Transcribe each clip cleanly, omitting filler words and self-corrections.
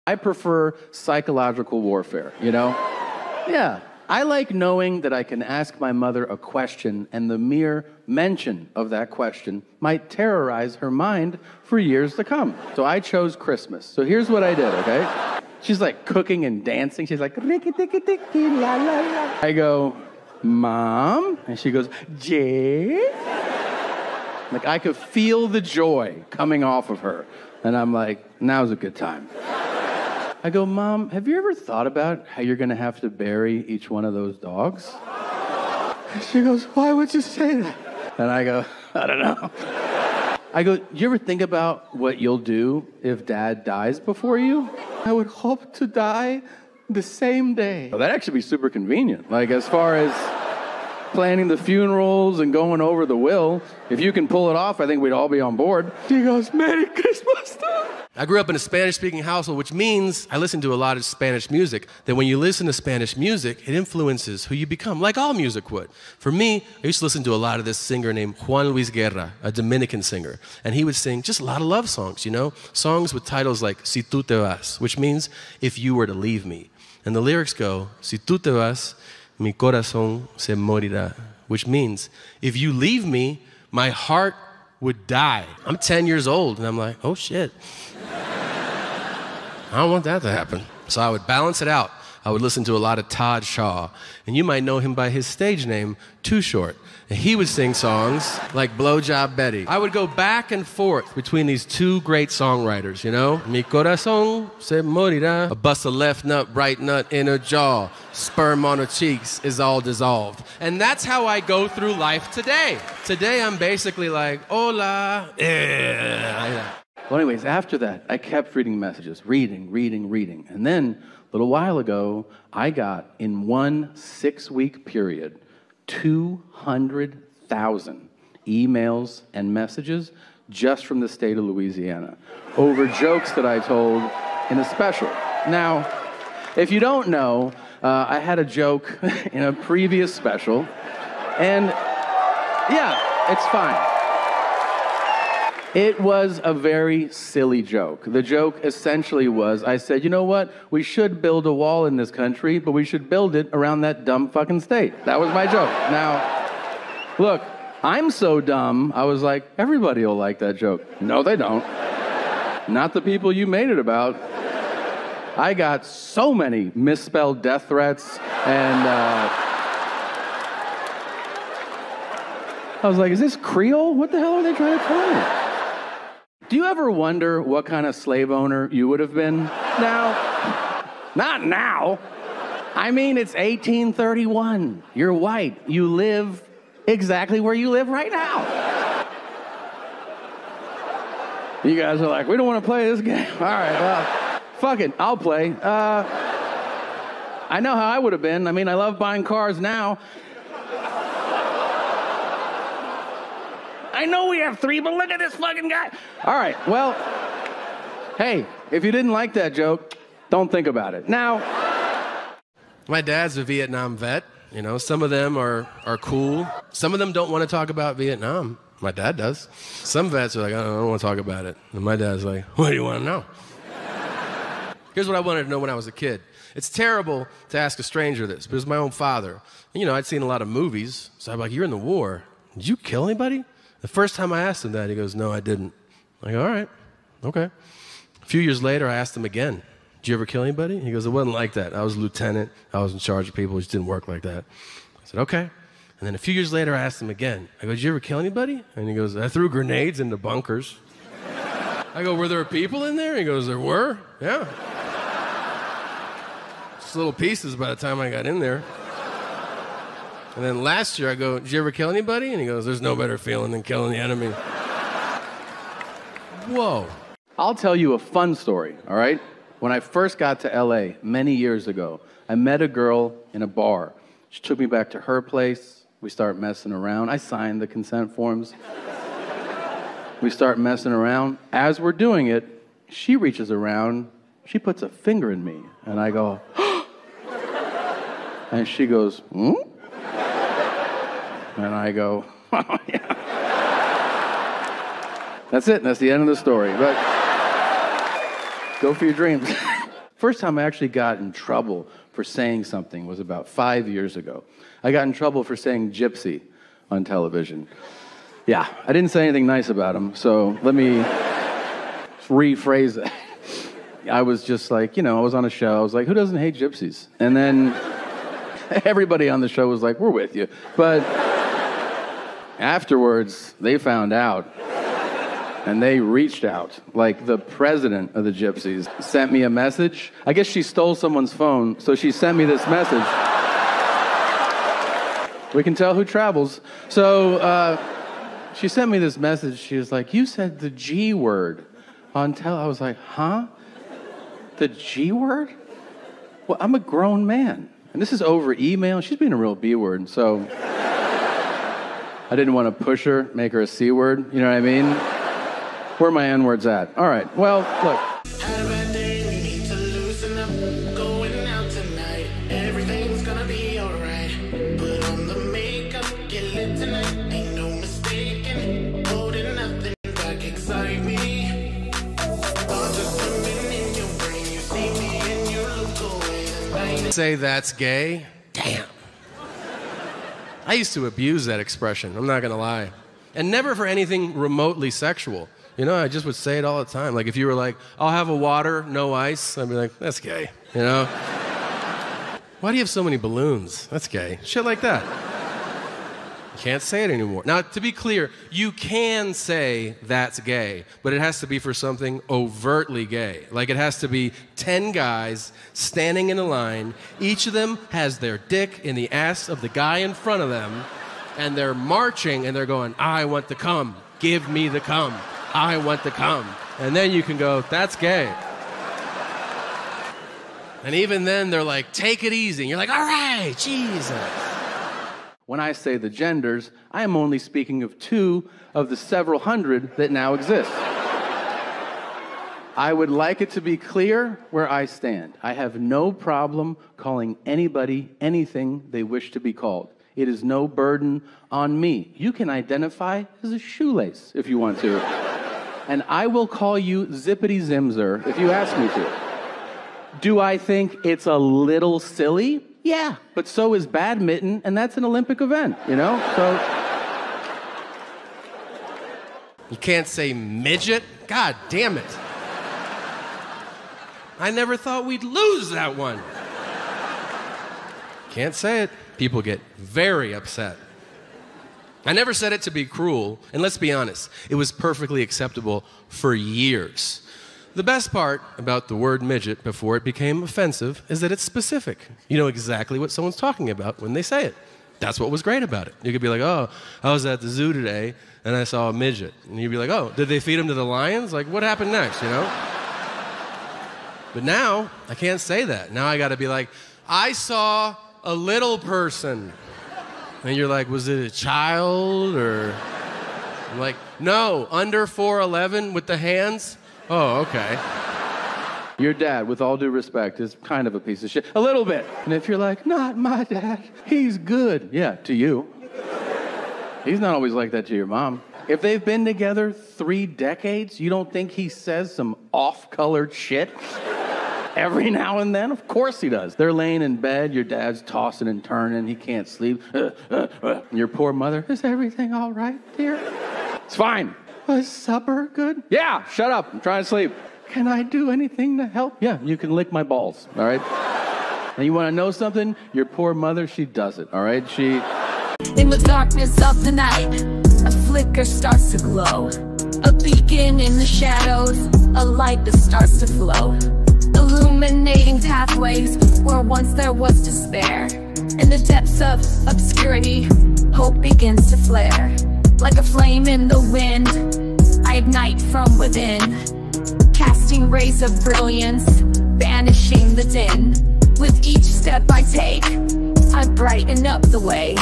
I prefer psychological warfare, you know? Yeah. I like knowing that I can ask my mother a question and the mere mention of that question might terrorize her mind for years to come. So I chose Christmas. So here's what I did, okay? She's like cooking and dancing. She's like, rikki-tikki-tikki, la la la. I go, Mom? And she goes, Jay? Like I could feel the joy coming off of her. And I'm like, now's a good time. I go, Mom, have you ever thought about how you're gonna have to bury each one of those dogs? And she goes, why would you say that? And I go, I don't know. I go, do you ever think about what you'll do if Dad dies before you? I would hope to die the same day. Well, that'd actually be super convenient. Like as far as planning the funerals and going over the will, if you can pull it off, I think we'd all be on board. She goes, Merry Christmas. I grew up in a Spanish-speaking household, which means I listen to a lot of Spanish music. That when you listen to Spanish music, it influences who you become, like all music would. For me, I used to listen to a lot of this singer named Juan Luis Guerra, a Dominican singer. And he would sing just a lot of love songs, you know? Songs with titles like Si tú te vas, which means if you were to leave me. And the lyrics go, Si tú te vas, mi corazón se morirá, which means if you leave me, my heart would die. I'm 10 years old, and I'm like, oh shit. I don't want that to happen. So I would balance it out. I would listen to a lot of Todd Shaw, and you might know him by his stage name, Too Short. And he would sing songs like Blowjob Betty. I would go back and forth between these two great songwriters, you know? Mi corazón se morirá. A bust a left nut, right nut in her jaw. Sperm on her cheeks is all dissolved. And that's how I go through life today. Today I'm basically like, hola. Well, anyways, after that, I kept reading messages, reading. And then, a little while ago, I got, in one 6-week period, 200,000 emails and messages just from the state of Louisiana over jokes that I told in a special. Now, if you don't know, I had a joke in a previous special, and yeah, it's fine. It was a very silly joke. The joke essentially was, I said, you know what? We should build a wall in this country, but we should build it around that dumb fucking state. That was my joke. Now, look, I'm so dumb, I was like, everybody will like that joke. No, they don't. Not the people you made it about. I got so many misspelled death threats, and I was like, is this Creole? What the hell are they trying to tell me? Do you ever wonder what kind of slave owner you would have been now? Not now. I mean, it's 1831. You're white. You live exactly where you live right now. You guys are like, we don't want to play this game. All right, well, fuck it. I'll play. I know how I would have been. I mean, I love buying cars now. I know we have 3, but look at this fucking guy. All right, well, hey, if you didn't like that joke, don't think about it. Now, my dad's a Vietnam vet. You know, some of them are cool. Some of them don't want to talk about Vietnam. My dad does. Some vets are like, I don't want to talk about it. And my dad's like, what do you want to know? Here's what I wanted to know when I was a kid. It's terrible to ask a stranger this, but it was my own father. And, you know, I'd seen a lot of movies, so I'm like, you're in the war. Did you kill anybody? The first time I asked him that, he goes, no, I didn't. I go, all right, okay. A few years later, I asked him again, did you ever kill anybody? He goes, it wasn't like that. I was a lieutenant. I was in charge of people. It just didn't work like that. I said, okay. And then a few years later, I asked him again. I go, did you ever kill anybody? And he goes, I threw grenades into bunkers. I go, were there people in there? He goes, there were, yeah. Just little pieces by the time I got in there. And then last year I go, did you ever kill anybody? And he goes, there's no better feeling than killing the enemy. Whoa. I'll tell you a fun story, all right? When I first got to LA many years ago, I met a girl in a bar. She took me back to her place. We start messing around. I signed the consent forms. We start messing around. As we're doing it, she reaches around. She puts a finger in me. And I go, and she goes, hmm? And I go, oh, yeah. That's it. That's the end of the story. But go for your dreams. First time I actually got in trouble for saying something was about 5 years ago. I got in trouble for saying gypsy on television. Yeah, I didn't say anything nice about him, so let me rephrase it. I was just like, I was on a show. I was like, who doesn't hate gypsies? And then everybody on the show was like, we're with you. But afterwards, they found out. And they reached out. Like the president of the gypsies sent me a message. I guess she stole someone's phone, so she sent me this message. We can tell who travels. So she sent me this message. She was like, you said the G word on I was like, huh? The G word? Well, I'm a grown man. And this is over email. She's being a real B word, so I didn't want to push her, make her a C word. You know what I mean? Where are my N-words at? All right, well, look. Had a bad day, we need to loosen up. Going out tonight, everything's gonna be alright. Put on the makeup, get lit tonight. Ain't no mistaking, holding nothing back, excite me. Oh, just a minute in your brain, you see me and you look away. Say that's gay? Damn. I used to abuse that expression, I'm not gonna lie. And never for anything remotely sexual. I just would say it all the time. Like if you were like, I'll have a water, no ice, I'd be like, that's gay, Why do you have so many balloons? That's gay. Shit like that. You can't say it anymore. Now, to be clear, you can say that's gay, but it has to be for something overtly gay. Like it has to be 10 guys standing in a line. Each of them has their dick in the ass of the guy in front of them, and they're marching and they're going, I want the cum. Give me the cum. I want to come. And then you can go, that's gay. And even then, they're like, take it easy. And you're like, all right, Jesus. When I say the genders, I am only speaking of 2 of the several hundred that now exist. I would like it to be clear where I stand. I have no problem calling anybody anything they wish to be called. It is no burden on me. You can identify as a shoelace if you want to. And I will call you Zippity Zimzer if you ask me to. Do I think it's a little silly? Yeah, but so is badminton, and that's an Olympic event, So you can't say midget? God damn it. I never thought we'd lose that one. Can't say it. People get very upset. I never said it to be cruel, and let's be honest, it was perfectly acceptable for years. The best part about the word midget before it became offensive is that it's specific. You know exactly what someone's talking about when they say it. That's what was great about it. You could be like, oh, I was at the zoo today, and I saw a midget. And you'd be like, oh, did they feed him to the lions? Like, what happened next, But now, I can't say that. Now I gotta be like, I saw a little person. And you're like, was it a child or? I'm like, no, under 4'11" with the hands? Oh, okay. Your dad, with all due respect, is kind of a piece of shit. A little bit. And if you're like, not my dad, he's good. Yeah, to you. He's not always like that to your mom. If they've been together 3 decades, you don't think he says some off-colored shit? Every now and then? Of course he does. They're laying in bed, your dad's tossing and turning, he can't sleep. And your poor mother, is everything all right, dear? It's fine. Was supper good? Yeah, shut up, I'm trying to sleep. Can I do anything to help? Yeah, you can lick my balls, all right? And you want to know something? Your poor mother, she does it, all right? She... In the darkness of the night, a flicker starts to glow. A beacon in the shadows, a light that starts to flow. Illuminating pathways where once there was despair. In the depths of obscurity, hope begins to flare. Like a flame in the wind, I ignite from within, casting rays of brilliance, banishing the din. With each step I take, I brighten up the way.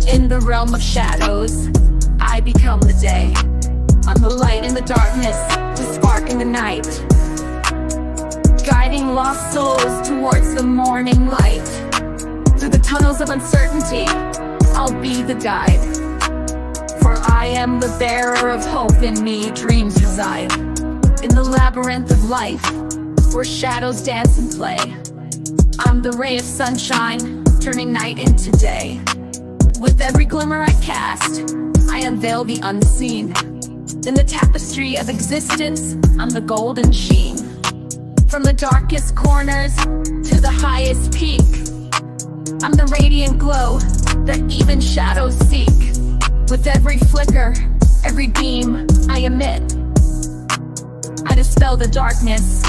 In the realm of shadows, I become the day. I'm the light in the darkness, the spark in the night, guiding lost souls towards the morning light. Through the tunnels of uncertainty, I'll be the guide. For I am the bearer of hope, in me dreams reside. In the labyrinth of life, where shadows dance and play. I'm the ray of sunshine, turning night into day. With every glimmer I cast, I unveil the unseen. In the tapestry of existence, I'm the golden sheen. From the darkest corners to the highest peak, I'm the radiant glow that even shadows seek. With every flicker, every beam I emit, I dispel the darkness,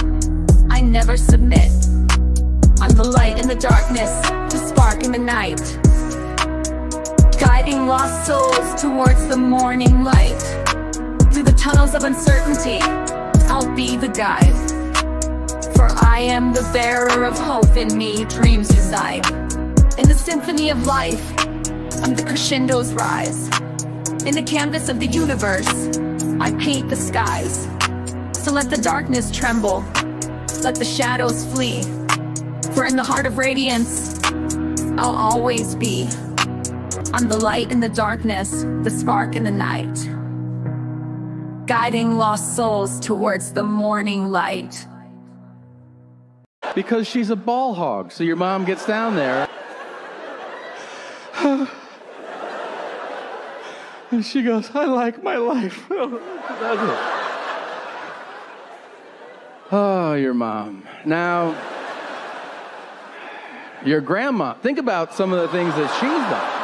I never submit. I'm the light in the darkness, the spark in the night, guiding lost souls towards the morning light. Through the tunnels of uncertainty, I'll be the guide. For I am the bearer of hope, in me dreams reside. In the symphony of life, I'm the crescendo's rise. In the canvas of the universe, I paint the skies. So let the darkness tremble, let the shadows flee. For in the heart of radiance, I'll always be. I'm the light in the darkness, the spark in the night, guiding lost souls towards the morning light. Because she's a ball hog, so your mom gets down there. And she goes, I like my life. Oh, your mom. Now, your grandma. Think about some of the things that she's done.